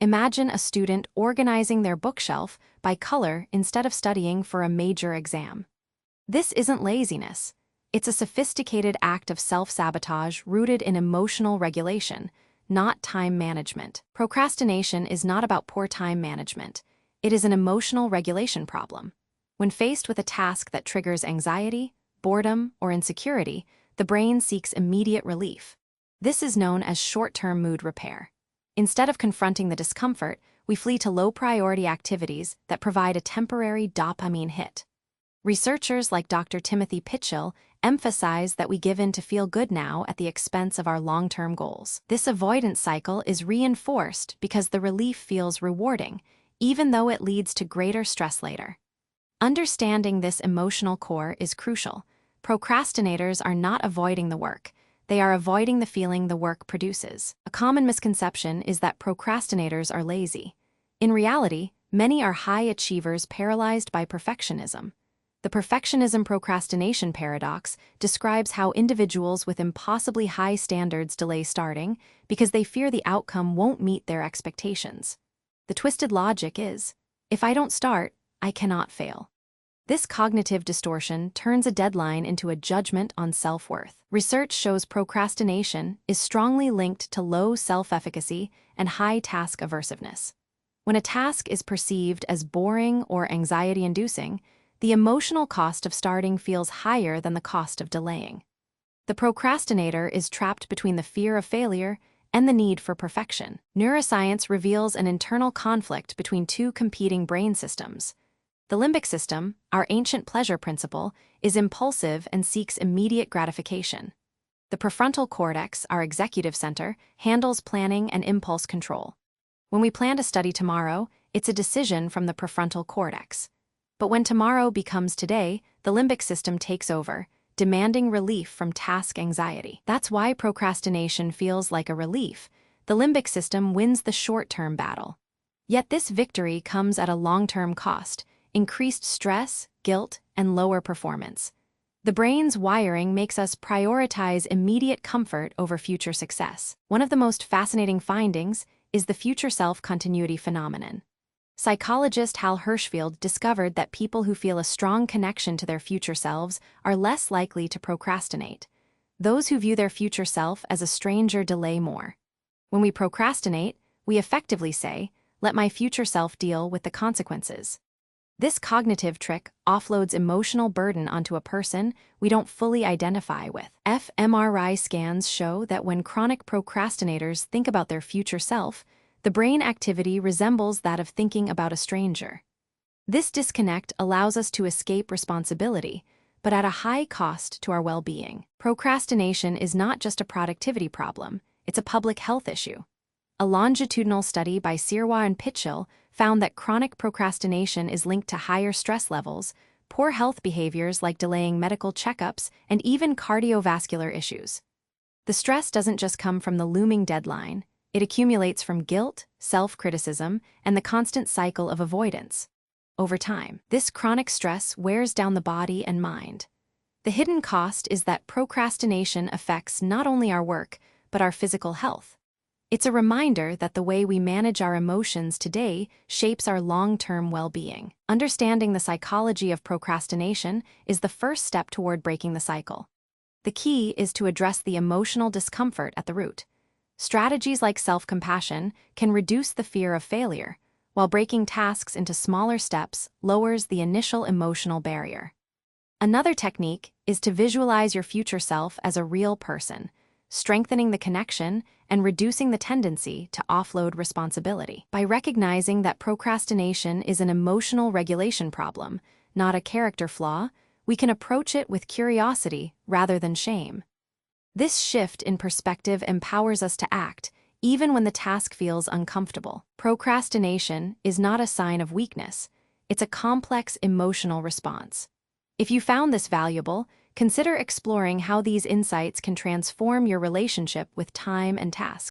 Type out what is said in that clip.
Imagine a student organizing their bookshelf by color instead of studying for a major exam. This isn't laziness. It's a sophisticated act of self-sabotage rooted in emotional regulation, not time management. Procrastination is not about poor time management. It is an emotional regulation problem. When faced with a task that triggers anxiety, boredom, or insecurity, the brain seeks immediate relief. This is known as short-term mood repair. Instead of confronting the discomfort, we flee to low-priority activities that provide a temporary dopamine hit. Researchers like Dr. Timothy Pitchell emphasize that we give in to feel good now at the expense of our long-term goals. This avoidance cycle is reinforced because the relief feels rewarding, even though it leads to greater stress later. Understanding this emotional core is crucial. Procrastinators are not avoiding the work. They are avoiding the feeling the work produces. A common misconception is that procrastinators are lazy. In reality, many are high achievers paralyzed by perfectionism. The perfectionism-procrastination paradox describes how individuals with impossibly high standards delay starting because they fear the outcome won't meet their expectations. The twisted logic is, if I don't start, I cannot fail. This cognitive distortion turns a deadline into a judgment on self-worth. Research shows procrastination is strongly linked to low self-efficacy and high task aversiveness. When a task is perceived as boring or anxiety-inducing, the emotional cost of starting feels higher than the cost of delaying. The procrastinator is trapped between the fear of failure and the need for perfection. Neuroscience reveals an internal conflict between two competing brain systems. The limbic system, our ancient pleasure principle, is impulsive and seeks immediate gratification. The prefrontal cortex, our executive center, handles planning and impulse control. When we plan to study tomorrow, it's a decision from the prefrontal cortex. But when tomorrow becomes today, the limbic system takes over, demanding relief from task anxiety. That's why procrastination feels like a relief. The limbic system wins the short-term battle. Yet this victory comes at a long-term cost: increased stress, guilt, and lower performance. The brain's wiring makes us prioritize immediate comfort over future success. One of the most fascinating findings is the future self continuity phenomenon. Psychologist Hal Hershfield discovered that people who feel a strong connection to their future selves are less likely to procrastinate. Those who view their future self as a stranger delay more. When we procrastinate, we effectively say, "Let my future self deal with the consequences." This cognitive trick offloads emotional burden onto a person we don't fully identify with. fMRI scans show that when chronic procrastinators think about their future self, the brain activity resembles that of thinking about a stranger. This disconnect allows us to escape responsibility, but at a high cost to our well-being. Procrastination is not just a productivity problem, it's a public health issue. A longitudinal study by Sirwa and Pitchell found that chronic procrastination is linked to higher stress levels, poor health behaviors like delaying medical checkups, and even cardiovascular issues. The stress doesn't just come from the looming deadline, it accumulates from guilt, self-criticism, and the constant cycle of avoidance. Over time, this chronic stress wears down the body and mind. The hidden cost is that procrastination affects not only our work, but our physical health. It's a reminder that the way we manage our emotions today shapes our long-term well-being. Understanding the psychology of procrastination is the first step toward breaking the cycle. The key is to address the emotional discomfort at the root. Strategies like self-compassion can reduce the fear of failure, while breaking tasks into smaller steps lowers the initial emotional barrier. Another technique is to visualize your future self as a real person, strengthening the connection and reducing the tendency to offload responsibility. By recognizing that procrastination is an emotional regulation problem, not a character flaw, we can approach it with curiosity rather than shame. This shift in perspective empowers us to act, even when the task feels uncomfortable. Procrastination is not a sign of weakness, it's a complex emotional response. If you found this valuable, consider exploring how these insights can transform your relationship with time and tasks.